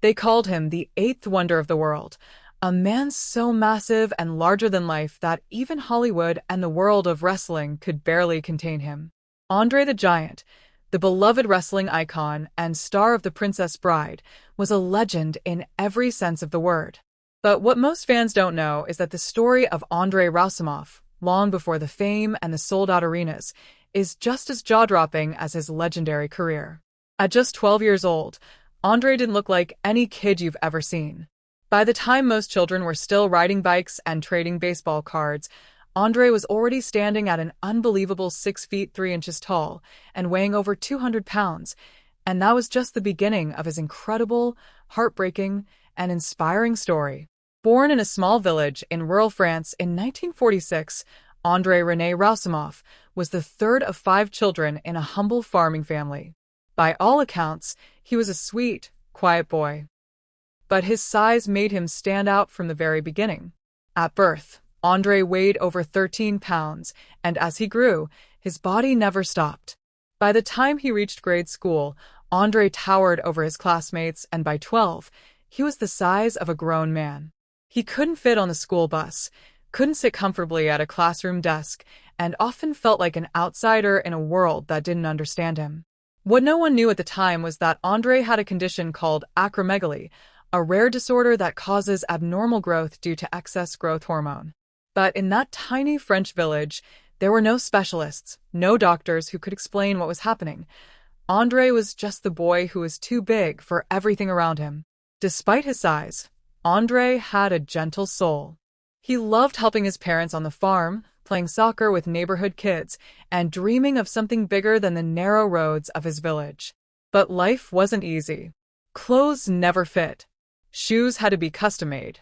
They called him the eighth wonder of the world, a man so massive and larger than life that even Hollywood and the world of wrestling could barely contain him. André the Giant, the beloved wrestling icon and star of The Princess Bride, was a legend in every sense of the word. But what most fans don't know is that the story of André Roussimoff, long before the fame and the sold-out arenas, is just as jaw-dropping as his legendary career. At just 12 years old, André didn't look like any kid you've ever seen. By the time most children were still riding bikes and trading baseball cards, André was already standing at an unbelievable 6 feet 3 inches tall and weighing over 200 pounds, and that was just the beginning of his incredible, heartbreaking, and inspiring story. Born in a small village in rural France in 1946, André René Roussimoff was the third of 5 children in a humble farming family. By all accounts, he was a sweet, quiet boy. But his size made him stand out from the very beginning. At birth, André weighed over 13 pounds, and as he grew, his body never stopped. By the time he reached grade school, André towered over his classmates, and by 12, he was the size of a grown man. He couldn't fit on the school bus, couldn't sit comfortably at a classroom desk, and often felt like an outsider in a world that didn't understand him. What no one knew at the time was that André had a condition called acromegaly, a rare disorder that causes abnormal growth due to excess growth hormone. But in that tiny French village, there were no specialists, no doctors who could explain what was happening. André was just the boy who was too big for everything around him. Despite his size, André had a gentle soul. He loved helping his parents on the farm, playing soccer with neighborhood kids, and dreaming of something bigger than the narrow roads of his village. But life wasn't easy. Clothes never fit. Shoes had to be custom-made.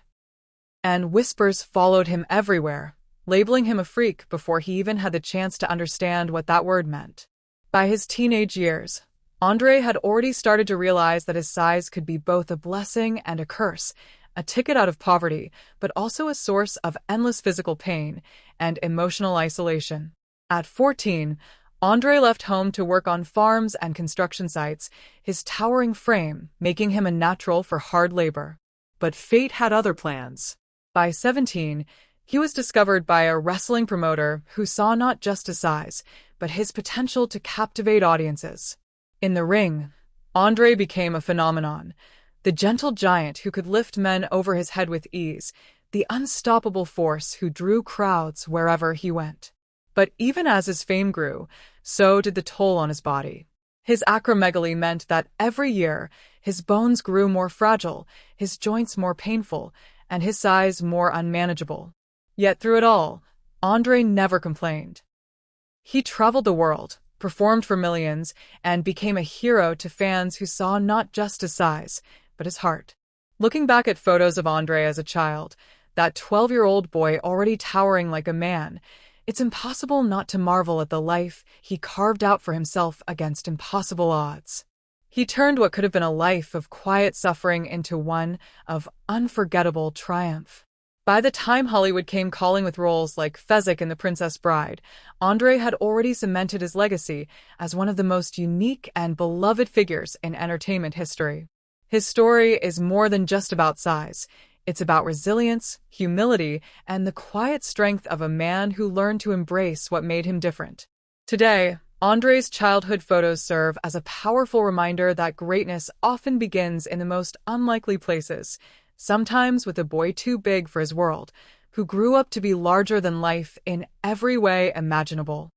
And whispers followed him everywhere, labeling him a freak before he even had the chance to understand what that word meant. By his teenage years, André had already started to realize that his size could be both a blessing and a curse, a ticket out of poverty, but also a source of endless physical pain and emotional isolation. At 14, André left home to work on farms and construction sites, his towering frame making him a natural for hard labor. But fate had other plans. By 17, he was discovered by a wrestling promoter who saw not just his size, but his potential to captivate audiences. In the ring, André became a phenomenon, the gentle giant who could lift men over his head with ease, the unstoppable force who drew crowds wherever he went. But even as his fame grew, so did the toll on his body. His acromegaly meant that every year, his bones grew more fragile, his joints more painful, and his size more unmanageable. Yet through it all, André never complained. He traveled the world, performed for millions, and became a hero to fans who saw not just his size, but his heart. Looking back at photos of André as a child, that 12-year-old boy already towering like a man, it's impossible not to marvel at the life he carved out for himself against impossible odds. He turned what could have been a life of quiet suffering into one of unforgettable triumph. By the time Hollywood came calling with roles like Fezzik in The Princess Bride, André had already cemented his legacy as one of the most unique and beloved figures in entertainment history. His story is more than just about size. It's about resilience, humility, and the quiet strength of a man who learned to embrace what made him different. Today, André's childhood photos serve as a powerful reminder that greatness often begins in the most unlikely places, sometimes with a boy too big for his world, who grew up to be larger than life in every way imaginable.